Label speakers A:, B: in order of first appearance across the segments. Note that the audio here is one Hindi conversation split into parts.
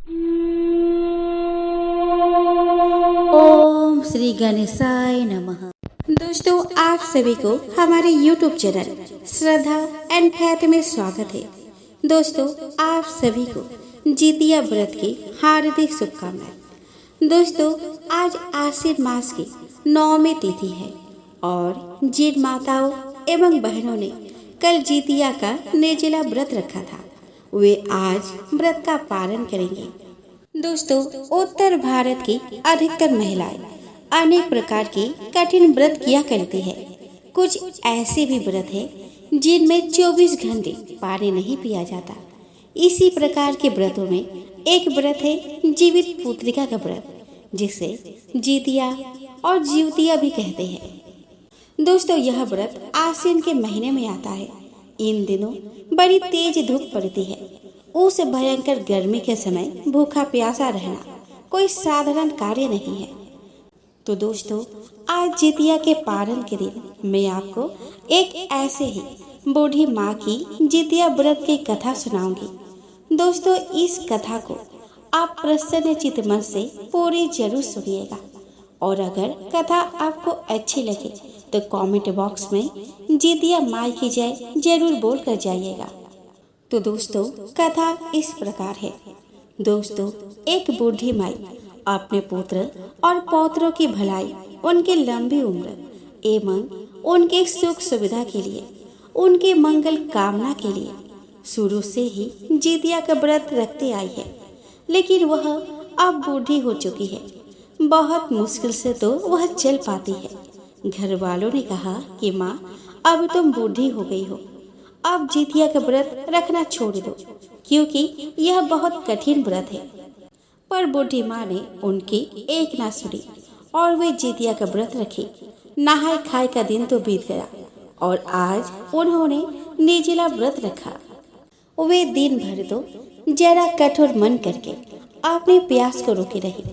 A: ओम श्री गणेशाय नमः। दोस्तों, आप सभी को हमारे YouTube channel Shraddha and faith में स्वागत है। दोस्तों, आप सभी को जितिया व्रत की हार्दिक शुभकामनाएं। दोस्तों, आज आश्विन मास की 9वीं तिथि है और जिन माताओं एवं बहनों ने कल जितिया का निर्जला व्रत रखा था, वे आज व्रत का पालन करेंगे। दोस्तों, उत्तर भारत की अधिकतर महिलाएं अनेक प्रकार की कठिन व्रत किया करती है। कुछ ऐसे भी व्रत हैं जिनमें 24 घंटे पानी नहीं पिया जाता। इसी प्रकार के व्रतों में एक व्रत है जीवित पुत्रिका का व्रत, जिसे जितिया और जीवतिया भी कहते हैं। दोस्तों, यह व्रत आश्विन के महीने में आता है। इन दिनों बड़ी तेज धूप पड़ती है। उस भयंकर गर्मी के समय भूखा प्यासा रहना कोई साधारण कार्य नहीं है। तो दोस्तों, आज जितिया के पारण के दिन मैं आपको एक ऐसे ही बूढ़ी माँ की जितिया व्रत की कथा सुनाऊंगी। दोस्तों, इस कथा को आप प्रसन्न चित्त मन से पूरी जरूर सुनिएगा और अगर कथा आपको अच्छी लगे तो कमेंट बॉक्स में जितिया माई की जय जरूर बोल कर जाइएगा। तो दोस्तों, कथा इस प्रकार है। दोस्तों, एक बूढ़ी माई अपने पुत्र और पौत्रों की भलाई, उनकी लंबी उम्र एवं उनके सुख सुविधा के लिए, उनके मंगल कामना के लिए शुरू से ही जितिया का व्रत रखते आई है। लेकिन वह अब बूढ़ी हो चुकी है। बहुत मुश्किल से तो वह चल पाती है। घर वालों ने कहा कि माँ, अब तुम बूढ़ी हो गई हो, अब जितिया का व्रत रखना छोड़ दो, क्योंकि यह बहुत कठिन व्रत है। पर बूढ़ी माँ ने उनकी एक ना सुनी और वे जितिया का व्रत रखी। नहाए खाए का दिन तो बीत गया और आज उन्होंने निर्जला व्रत रखा। वे दिन भर तो जरा कठोर मन करके अपने प्यास को रोके रही।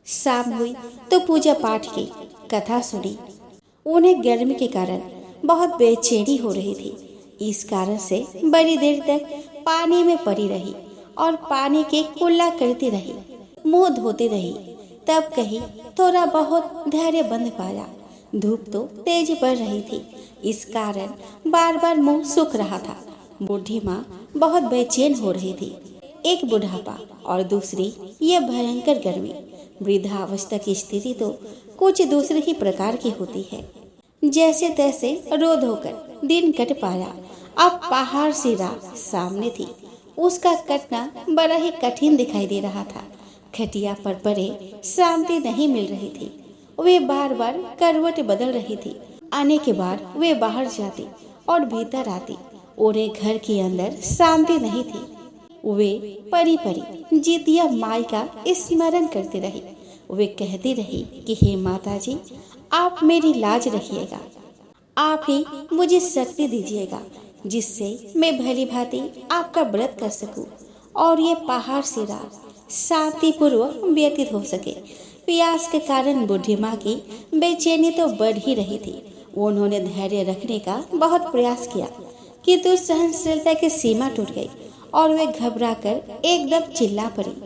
A: शाम हुई तो पूजा पाठ की, कथा सुनी। उन्हें गर्मी के कारण बहुत बेचैनी हो रही थी। इस कारण से बड़ी देर तक पानी में पड़ी रही और पानी के कुल्ला करती रही, मुंह धोती रही। तब कहीं थोड़ा बहुत धैर्य बंध पाया। धूप तो तेज पड़ रही थी, इस कारण बार बार मुंह सूख रहा था। बूढ़ी माँ बहुत बेचैन हो रही थी। एक बुढ़ापा और दूसरी यह भयंकर गर्मी। वृद्धावस्था की स्थिति तो कुछ दूसरे ही प्रकार की होती है। जैसे तैसे रो धोकर दिन कट पाया। अब पहाड़ सी रात सामने थी। उसका कटना बड़ा ही कठिन दिखाई दे रहा था। खटिया पर पड़े शांति नहीं मिल रही थी। वे बार बार करवट बदल रही थी। आने के बाद वे बाहर जाती और भीतर आती। उन्हें घर के अंदर शांति नहीं थी। वे परी परी जितिया माई का स्मरण करती रही। वे कहती रही कि हे माता जी, आप मेरी लाज रखिएगा। आप ही मुझे शक्ति दीजिएगा जिससे मैं भली भांति आपका व्रत कर सकूं और ये पहाड़ से रात शांतिपूर्वक व्यतीत हो सके। प्यास के कारण बूढ़ी माँ की बेचैनी तो बढ़ ही रही थी। उन्होंने धैर्य रखने का बहुत प्रयास किया, किंतु सहनशीलता की सीमा टूट गई और वे घबराकर एकदम चिल्ला पड़ी।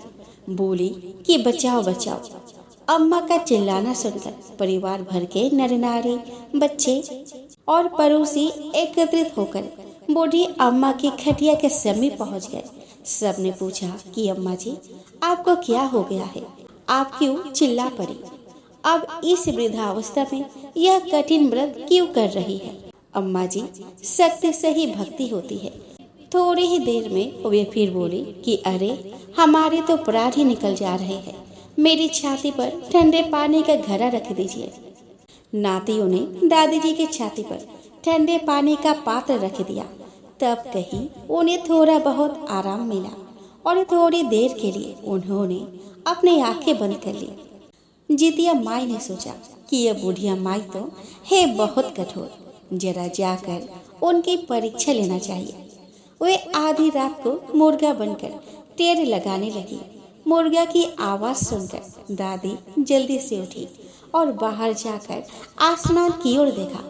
A: बोली कि बचाओ बचाओ। अम्मा का चिल्लाना सुनकर परिवार भर के नर नारी, बच्चे और पड़ोसी एकत्रित होकर बूढ़ी अम्मा की खटिया के समीप पहुंच गए। सबने पूछा कि अम्मा जी, आपको क्या हो गया है? आप क्यों चिल्ला पड़ी? अब इस वृद्धावस्था में यह कठिन व्रत क्यों कर रही है? अम्मा जी, शक्ति से ही भक्ति होती है। थोड़ी ही देर में वे फिर बोली कि अरे, हमारे तो प्राण ही निकल जा रहे हैं। मेरी छाती पर ठंडे पानी का घड़ा रख दीजिए। नातियों ने दादी जी की छाती पर ठंडे पानी का पात्र रख दिया। तब कहीं उन्हें थोड़ा बहुत आराम मिला और थोड़ी देर के लिए उन्होंने अपनी आंखें बंद कर ली। जितिया माई ने सोचा कि यह बुढ़िया माई तो है बहुत कठोर, जरा जाकर उनकी परीक्षा लेना चाहिए। वे आधी रात को मुर्गा बनकर टेर लगाने लगी। मुर्गा की आवाज सुनकर दादी जल्दी से उठी और बाहर जाकर आसमान की ओर देखा,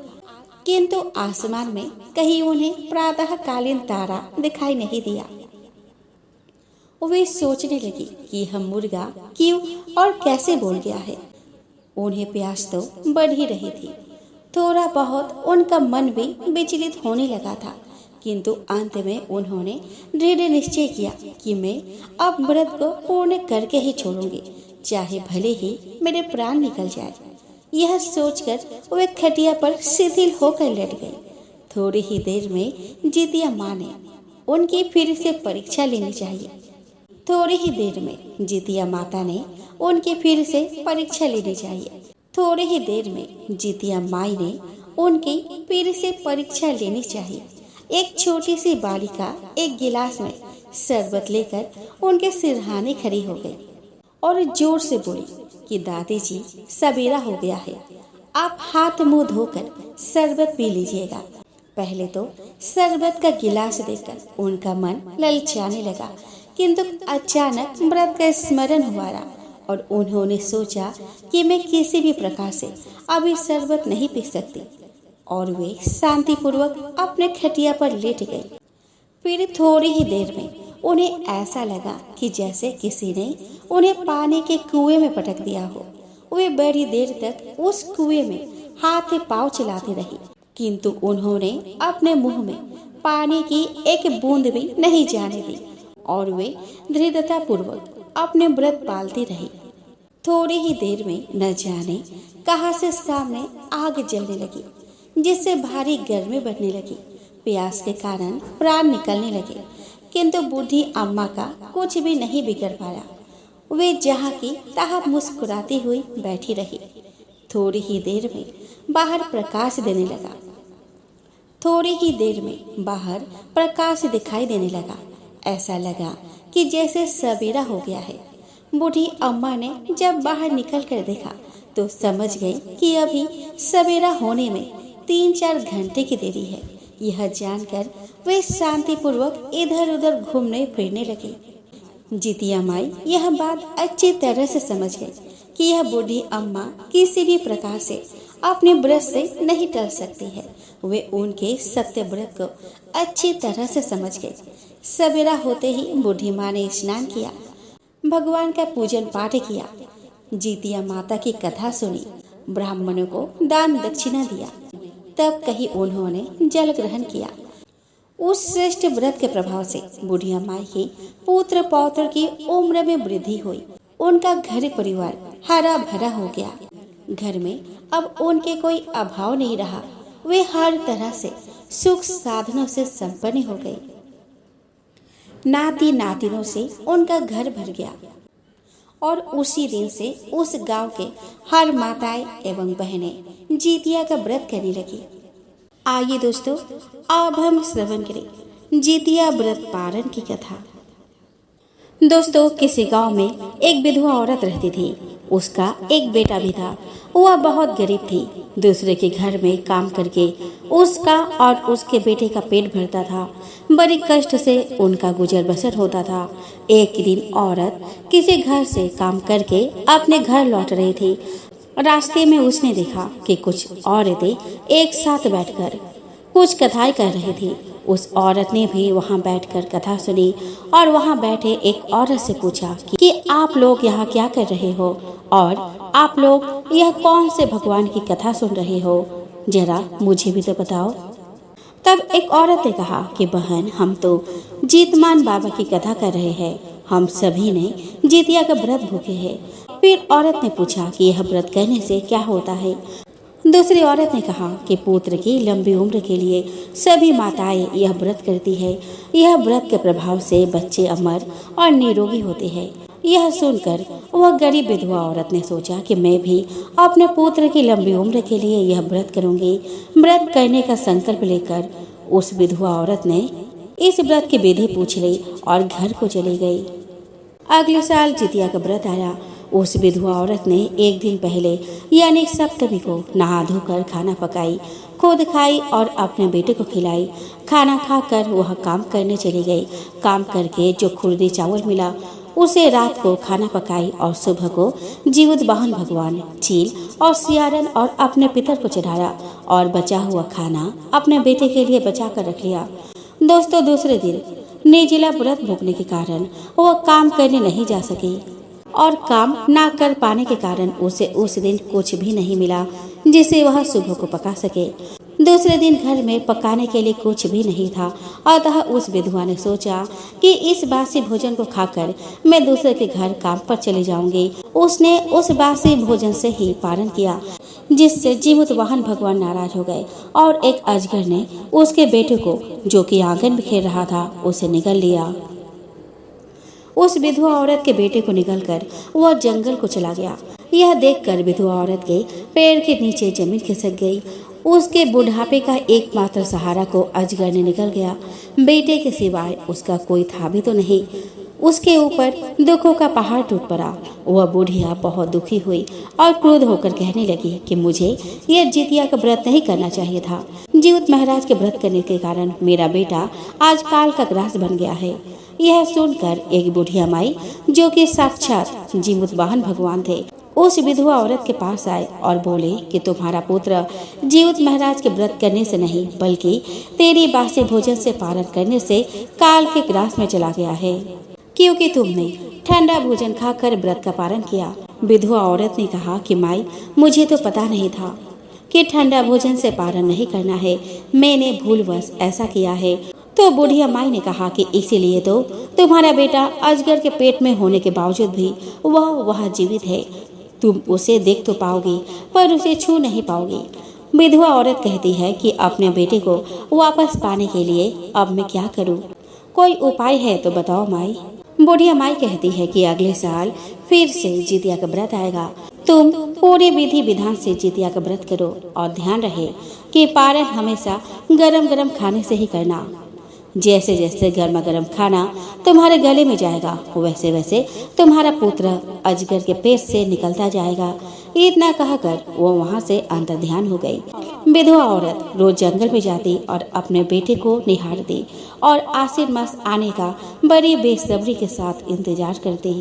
A: किंतु आसमान में कहीं उन्हें प्रातःकालीन तारा दिखाई नहीं दिया। वे सोचने लगी कि यह मुर्गा क्यों और कैसे बोल गया है। उन्हें प्यास तो बढ़ ही रही थी। थोड़ा बहुत उनका मन भी विचलित होने लगा था, किंतु अंत में उन्होंने दृढ़ निश्चय किया कि मैं अब व्रत को पूर्ण करके ही छोड़ूंगी, चाहे भले ही मेरे प्राण निकल जाए। यह सोचकर वे खटिया पर शिथिल होकर लेट गई। थोड़ी ही देर में जितिया माँ ने उनकी फिर से परीक्षा लेनी चाहिए। थोड़ी ही देर में जितिया माता ने उनकी फिर से परीक्षा लेनी चाहिए। थोड़ी ही देर में जितिया माई ने उनकी फिर से परीक्षा लेनी चाहिए। एक छोटी सी बालिका एक गिलास में शरबत लेकर उनके सिरहाने खड़ी हो गई और जोर से बोली कि दादी जी, सवेरा हो गया है, आप हाथ मुंह धोकर शरबत पी लीजिएगा। पहले तो शरबत का गिलास देखकर उनका मन ललचाने लगा, किंतु अचानक व्रत का स्मरण हुआ और उन्होंने सोचा कि मैं किसी भी प्रकार से अभी शरबत नहीं पी सकती, और वे शांतिपूर्वक अपने खटिया पर लेट गई। फिर थोड़ी ही देर में उन्हें ऐसा लगा कि जैसे किसी ने उन्हें पानी के कुएं में पटक दिया हो। वे बड़ी देर तक उस कुएं में हाथ पांव चलाती रही, किंतु उन्होंने अपने मुंह में पानी की एक बूंद भी नहीं जाने दी और वे दृढ़ता पूर्वक अपने व्रत पालती रही। थोड़ी ही देर में न जाने कहां से सामने आग जलने लगी, जिससे भारी गर्मी बढ़ने लगी। प्यास के कारण प्राण निकलने लगे, किंतु बूढ़ी अम्मा का कुछ भी नहीं बिगड़ पाया। वे जहाँ की तहाँ मुस्कुराती हुई बैठी रही। थोड़ी ही देर में बाहर प्रकाश देने लगा। थोड़ी ही देर में बाहर प्रकाश दिखाई देने लगा। ऐसा लगा कि जैसे सवेरा हो गया है। बूढ़ी अम्मा ने जब बाहर निकल कर देखा तो समझ गई कि अभी सवेरा होने में 3-4 घंटे की देरी है। यह जानकर वे शांतिपूर्वक इधर उधर घूमने फिरने लगे। जितिया माई यह बात अच्छी तरह से समझ गई कि यह बूढ़ी अम्मा किसी भी प्रकार से अपने व्रत से नहीं टल सकती है। वे उनके सत्य व्रत को अच्छी तरह से समझ गई। सवेरा होते ही बूढ़ी माँ ने स्नान किया, भगवान का पूजन पाठ किया, जितिया माता की कथा सुनी, ब्राह्मणों को दान दक्षिणा दिया। तब कहीं उन्होंने जल ग्रहण किया। उस श्रेष्ठ व्रत के प्रभाव से बुढ़िया माई की पुत्र पौत्र की उम्र में वृद्धि हुई। उनका घर परिवार हरा भरा हो गया। घर में अब उनके कोई अभाव नहीं रहा। वे हर तरह से सुख साधनों से संपन्न हो गए। नाती नातिनों से उनका घर भर गया और उसी दिन से उस गांव के हर माताएं एवं बहनें जितिया का व्रत करने लगी। आइए दोस्तों, अब हम श्रवण करें जितिया व्रत पारण की कथा। दोस्तों, किसी गांव में एक विधवा औरत रहती थी। उसका एक बेटा भी था। वह बहुत गरीब थी। दूसरे के घर में काम करके उसका और उसके बेटे का पेट भरता था। बड़ी कष्ट से उनका गुजर बसर होता था। एक दिन औरत किसी घर से काम करके अपने घर लौट रही थी। रास्ते में उसने देखा कि कुछ औरतें एक साथ बैठकर कुछ कथाएं कर रही थी। उस औरत ने भी वहां बैठकर कथा सुनी और वहां बैठे एक औरत से पूछा कि आप लोग यहाँ क्या कर रहे हो और आप लोग यह कौन से भगवान की कथा सुन रहे हो, जरा मुझे भी तो बताओ। तब एक औरत ने कहा कि बहन, हम तो जीतमान बाबा की कथा कर रहे हैं। हम सभी ने जितिया का व्रत भूखे हैं। फिर औरत ने पूछा कि यह व्रत करने से क्या होता है। दूसरी औरत ने कहा कि पुत्र की लंबी उम्र के लिए सभी माताएं यह व्रत करती है। यह व्रत के प्रभाव से बच्चे अमर और निरोगी होते हैं। यह सुनकर वह गरीब विधवा औरत ने सोचा कि मैं भी अपने पुत्र की लंबी उम्र के लिए यह व्रत करूंगी। व्रत करने का संकल्प लेकर उस विधवा औरत ने इस व्रत की विधि पूछ ली और घर को चली गई। अगले साल जितिया का व्रत आया। उस विधवा औरत ने एक दिन पहले यानी सप्तमी को नहा धोकर खाना पकाई, खुद खाई और अपने बेटे को खिलाई। खाना खाकर वह काम करने चली गई। काम करके जो खुर्दी चावल मिला उसे रात को खाना पकाई और सुबह को जीवित वाहन भगवान, चील और सियारन और अपने पितर को चढ़ाया और बचा हुआ खाना अपने बेटे के लिए बचा कर रख लिया। दोस्तों, दूसरे दिन निर्जला व्रत भोगने के कारण वह काम करने नहीं जा सकी और काम ना कर पाने के कारण उसे उस दिन कुछ भी नहीं मिला जिसे वह सुबह को पका सके। दूसरे दिन घर में पकाने के लिए कुछ भी नहीं था, अतः उस विधवा ने सोचा कि इस बासी भोजन को खाकर मैं दूसरे के घर काम पर चली जाऊंगी। उसने उस बासी भोजन से ही पारण किया, जिससे जीमूत वाहन भगवान नाराज हो गए और एक अजगर ने उसके बेटे को, जो कि आंगन में खेल रहा था, उसे निगल लिया। उस विधवा औरत के बेटे को निगलकर वह जंगल को चला गया। यह देखकर विधवा औरत के पैर के नीचे जमीन खिसक गई। उसके बुढ़ापे का एकमात्र सहारा को अजगर ने निगल गया। बेटे के सिवाय उसका कोई था भी तो नहीं। उसके ऊपर दुखों का पहाड़ टूट पड़ा। वह बुढ़िया बहुत दुखी हुई और क्रोध होकर कहने लगी कि मुझे यह जितिया का व्रत नहीं करना चाहिए था। जीमूत महाराज के व्रत करने के कारण मेरा बेटा आज काल का ग्रास बन गया है। यह सुनकर एक बुढ़िया माई, जो कि साक्षात जीमूत वाहन भगवान थे, उस विधवा औरत के पास आए और बोले कि तुम्हारा पुत्र जीमूत महाराज के व्रत करने से नहीं, बल्कि तेरी बासी भोजन से पारण करने से काल के ग्रास में चला गया है, क्योंकि तुमने ठंडा भोजन खाकर व्रत का पारण किया। विधवा औरत ने कहा कि माई, मुझे तो पता नहीं था कि ठंडा भोजन से पारण नहीं करना है, मैंने भूलवश ऐसा किया है। तो बुढ़िया माई ने कहा कि इसीलिए तो तुम्हारा बेटा अजगर के पेट में होने के बावजूद भी वह जीवित है। तुम उसे देख तो पाओगी पर उसे छू नहीं पाओगी। विधवा औरत कहती है कि अपने बेटे को वापस पाने के लिए अब मैं क्या करूं? कोई उपाय है तो बताओ माई। बुढ़िया माई कहती है कि अगले साल फिर से जितिया का व्रत आएगा। तुम पूरे विधि विधान से जितिया का व्रत करो और ध्यान रहे कि पारण हमेशा गरम गरम खाने से ही करना। जैसे जैसे गर्मा गर्म खाना तुम्हारे गले में जाएगा, वैसे वैसे तुम्हारा पुत्र अजगर के पेट से निकलता जाएगा। इतना कहकर वो वहाँ से अंतर्ध्यान हो गई। विधवा औरत रोज जंगल में जाती और अपने बेटे को निहारती और आश्विन मास आने का बड़ी बेसब्री के साथ इंतजार करती।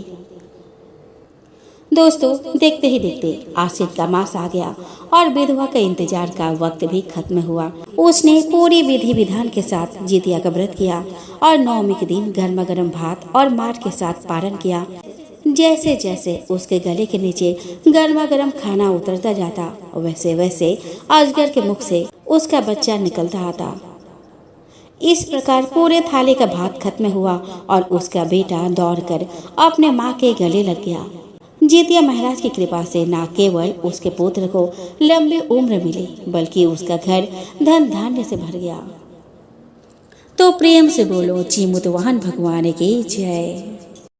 A: दोस्तों, देखते ही देखते आश्विन का मास आ गया और विधवा का इंतजार का वक्त भी खत्म हुआ। उसने पूरी विधि विधान के साथ जितिया का व्रत किया और नवमी के दिन गर्मा गर्म भात और मार के साथ पारण किया। जैसे जैसे उसके गले के नीचे गर्मा गर्म खाना उतरता जाता, वैसे वैसे अजगर के मुख से उसका बच्चा निकलता आता। इस प्रकार पूरे थाली का भात खत्म हुआ और उसका बेटा दौड़कर अपने माँ के गले लग गया। जितिया महाराज की कृपा से न केवल उसके पुत्र को लंबी उम्र मिली, बल्कि उसका घर धन धान्य से भर गया। तो प्रेम से बोलो जीमूत वाहन भगवान की जय।